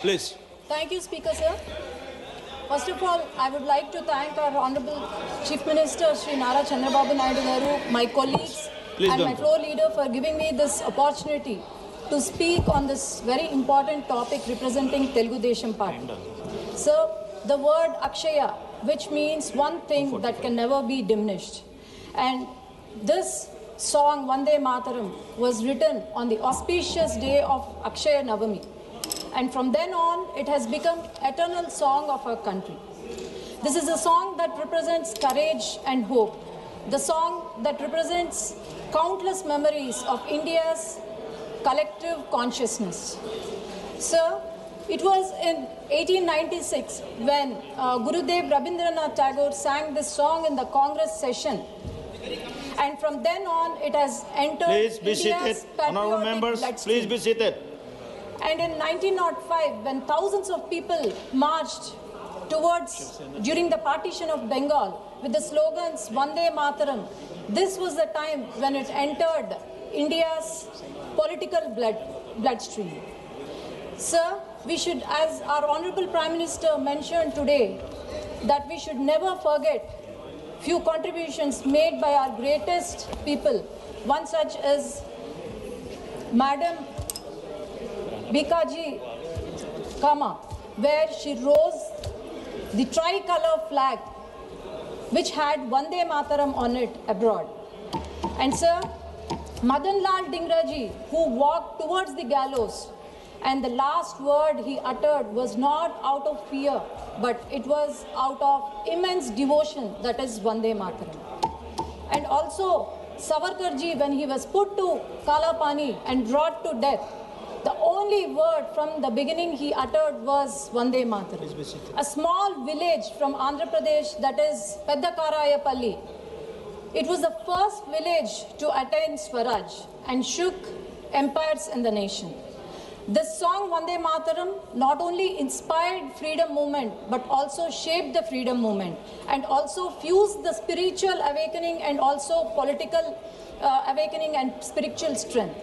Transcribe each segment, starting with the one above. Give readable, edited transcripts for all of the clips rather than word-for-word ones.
Please. Thank you, Speaker, sir. First of all, I would like to thank our Honorable Chief Minister, Sri Nara Chandrababu Naidu Garu, my colleagues, and my floor leader for giving me this opportunity to speak on this very important topic representing Telugu Desam Party. Sir, the word Akshaya, which means one thing that can never be diminished. And this song, Vande Mataram, was written on the auspicious day of Akshaya Navami. And from then on, it has become eternal song of our country. This is a song that represents courage and hope. The song that represents countless memories of India's collective consciousness. Sir, it was in 1896 when Gurudev Rabindranath Tagore sang this song in the Congress session. And from then on, it has entered Please be India's seated. Honorable members, please be seated. And in 1905, when thousands of people marched during the partition of Bengal with the slogans Vande Mataram, this was the time when it entered India's political bloodstream. Sir, we should, as our Honorable Prime Minister mentioned today, that we should never forget few contributions made by our greatest people. One such is Madam Bikaji Kama, where she rose the tricolor flag which had Vande Mataram on it abroad. And sir, Madan Lal Dingraji, who walked towards the gallows, and the last word he uttered was not out of fear, but it was out of immense devotion, that is Vande Mataram. And also Savarkarji, when he was put to Kalapani and brought to death, the only word from the beginning he uttered was Vande Mataram. A small village from Andhra Pradesh, that is Peddakarayapalli. It was the first village to attain Swaraj and shook empires in the nation. This song Vande Mataram not only inspired freedom movement but also shaped the freedom movement and also fused the spiritual awakening and also political awakening and spiritual strength.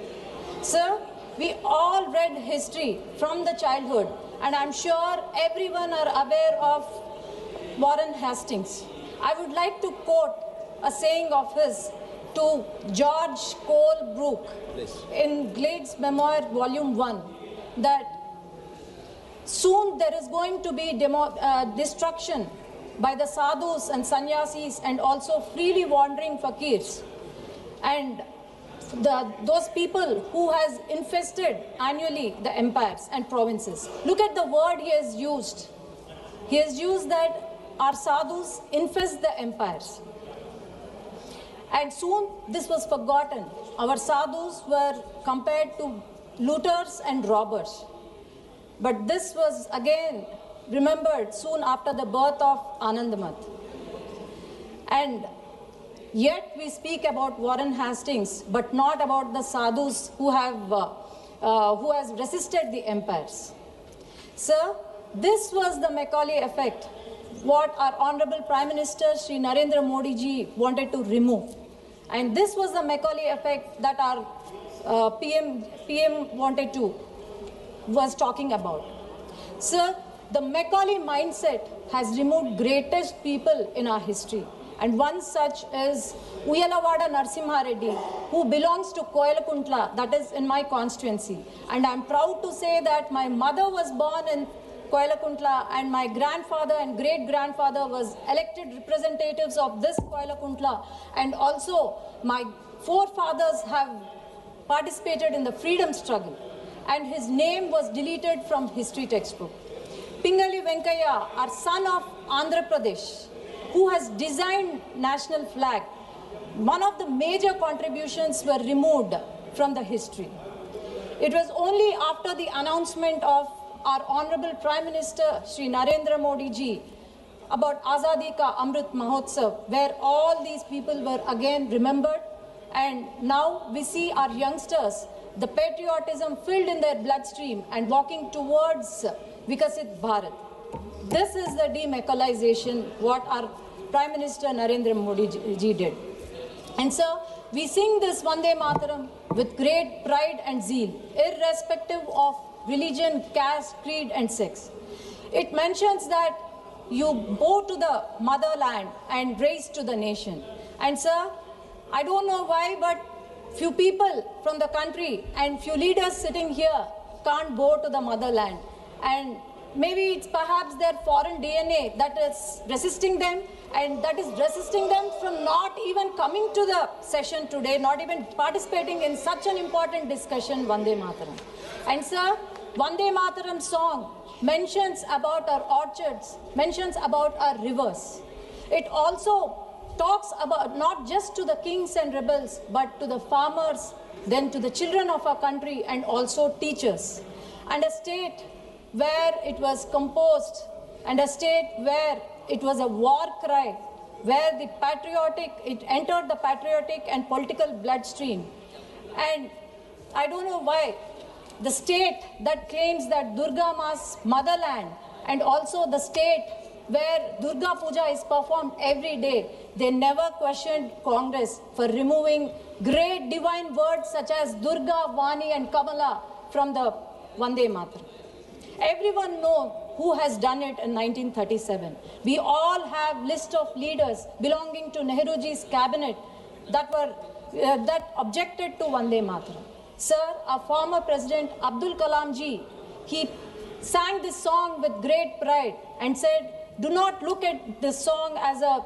Sir, we all read history from the childhood, and I'm sure everyone are aware of Warren Hastings. I would like to quote a saying of his to George Cole Brooke in Glade's Memoir, Volume 1, that soon there is going to be destruction by the sadhus and sannyasis and also freely wandering fakirs. And those people who has infested annually the empires and provinces. Look at the word he has used. He has used that our sadhus infest the empires. And soon this was forgotten. Our sadhus were compared to looters and robbers. But this was again remembered soon after the birth of Anandamath. And yet we speak about Warren Hastings, but not about the sadhus who has resisted the empires. Sir, this was the Macaulay effect, what our Honorable Prime Minister Sri Narendra Modi ji wanted to remove. And this was the Macaulay effect that our PM was talking about. Sir, the Macaulay mindset has removed greatest people in our history. And one such is Uyalavada Narasimha Reddy, who belongs to Koyalakuntla, that is in my constituency. And I'm proud to say that my mother was born in Koyalakuntla and my grandfather and great-grandfather was elected representatives of this Koyalakuntla. And also my forefathers have participated in the freedom struggle. And his name was deleted from history textbook. Pingali Venkaya, our son of Andhra Pradesh, who has designed national flag, one of the major contributions were removed from the history. It was only after the announcement of our Honorable Prime Minister Sri Narendra Modi ji about Azadi Ka Amrit Mahotsav, where all these people were again remembered, and now we see our youngsters, the patriotism filled in their bloodstream and walking towards Vikasit Bharat. This is the demacalization what our Prime Minister Narendra Modi ji did. And so we sing this Vande Mataram with great pride and zeal, irrespective of religion, caste, creed, and sex. It mentions that you bow to the motherland and raise to the nation. And sir, I don't know why, but few people from the country and few leaders sitting here can't bow to the motherland. And maybe it's perhaps their foreign DNA that is resisting them, and that is resisting them from not even coming to the session today, not even participating in such an important discussion, Vande Mataram. And sir, Vande Mataram song mentions about our orchards, mentions about our rivers. It also talks about not just to the kings and rebels, but to the farmers, then to the children of our country, and also teachers. And a state where it was composed, and a state where it was a war cry, where the patriotic, it entered the patriotic and political bloodstream. And I don't know why the state that claims that Durga Ma's motherland, and also the state where Durga Puja is performed every day, they never questioned Congress for removing great divine words such as Durga, Vani and Kamala from the Vande Mataram. Everyone knows who has done it in 1937. We all have list of leaders belonging to Nehruji's cabinet that objected to Vande Mataram. Sir, our former President Abdul Kalam ji, he sang this song with great pride and said, do not look at this song as a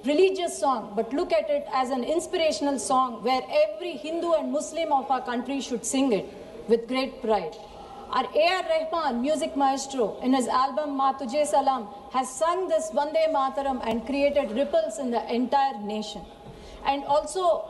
religious song, but look at it as an inspirational song where every Hindu and Muslim of our country should sing it with great pride. Our A.R. Rahman, music maestro, in his album Ma Tujhe Salam, has sung this Vande Mataram and created ripples in the entire nation. And also,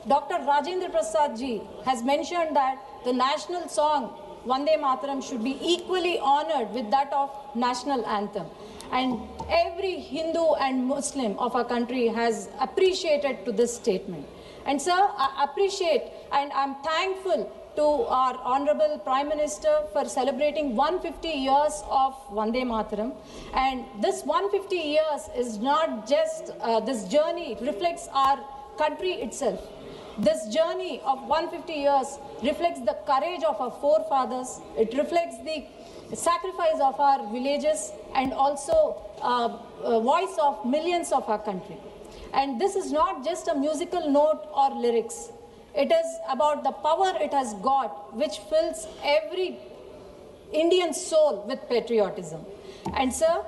Dr. Rajendra Prasad ji has mentioned that the national song Vande Mataram should be equally honored with that of national anthem. And every Hindu and Muslim of our country has appreciated to this statement. And sir, I appreciate and I'm thankful to our Honorable Prime Minister for celebrating 150 years of Vande Mataram. And this 150 years is not just, this journey reflects our country itself. This journey of 150 years reflects the courage of our forefathers. It reflects the sacrifice of our villages and also voice of millions of our country. And this is not just a musical note or lyrics. It is about the power it has got, which fills every Indian soul with patriotism. And sir,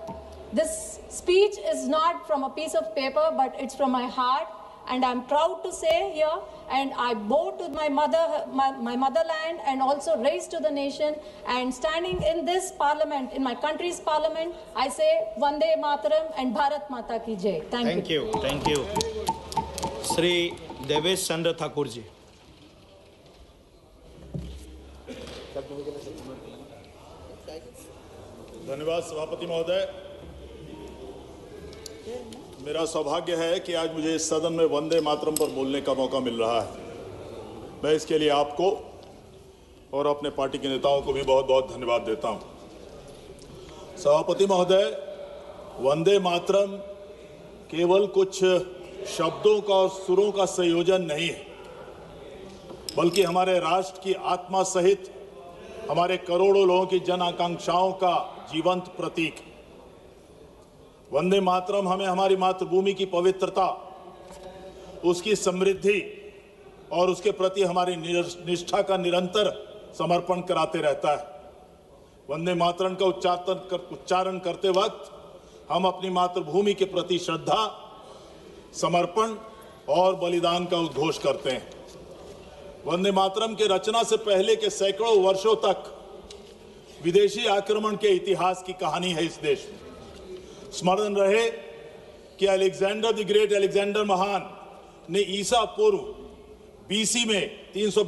this speech is not from a piece of paper, but it's from my heart. And I'm proud to say here, and I bow to my motherland and also raise to the nation. And standing in this parliament, in my country's parliament, I say Vande Mataram and Bharat Mata Ki Jai. Thank you. Thank you. Shri Devesh Chandra Thakur ji. धन्यवाद सभापति महोदय। मेरा सौभाग्य है कि आज मुझे इस सदन में वंदे मातरम पर बोलने का मौका मिल रहा है। मैं इसके लिए आपको और अपने पार्टी के नेताओं को भी बहुत बहुत धन्यवाद देता हूं। सभापति महोदय, वंदे मातरम केवल कुछ शब्दों का और सुरों का संयोजन नहीं है, बल्कि हमारे राष्ट्र की आत्मा सहित हमारे करोड़ों लोगों की जन आकांक्षाओं का जीवंत प्रतीक है। वंदे मातरम हमें हमारी मातृभूमि की पवित्रता, उसकी समृद्धि और उसके प्रति हमारी निष्ठा का निरंतर समर्पण कराते रहता है। वंदे मातरम का उच्चारण करते वक्त हम अपनी मातृभूमि के प्रति श्रद्धा, समर्पण और बलिदान का उद्घोष करते हैं। वंदे मातरम के रचना से पहले के सैकड़ों वर्षों तक विदेशी आक्रमण के इतिहास की कहानी है इस देश में। स्मरण रहे कि अलेक्जेंडर द ग्रेट, अलेक्जेंडर महान ने ईसा पूर्व BC में 320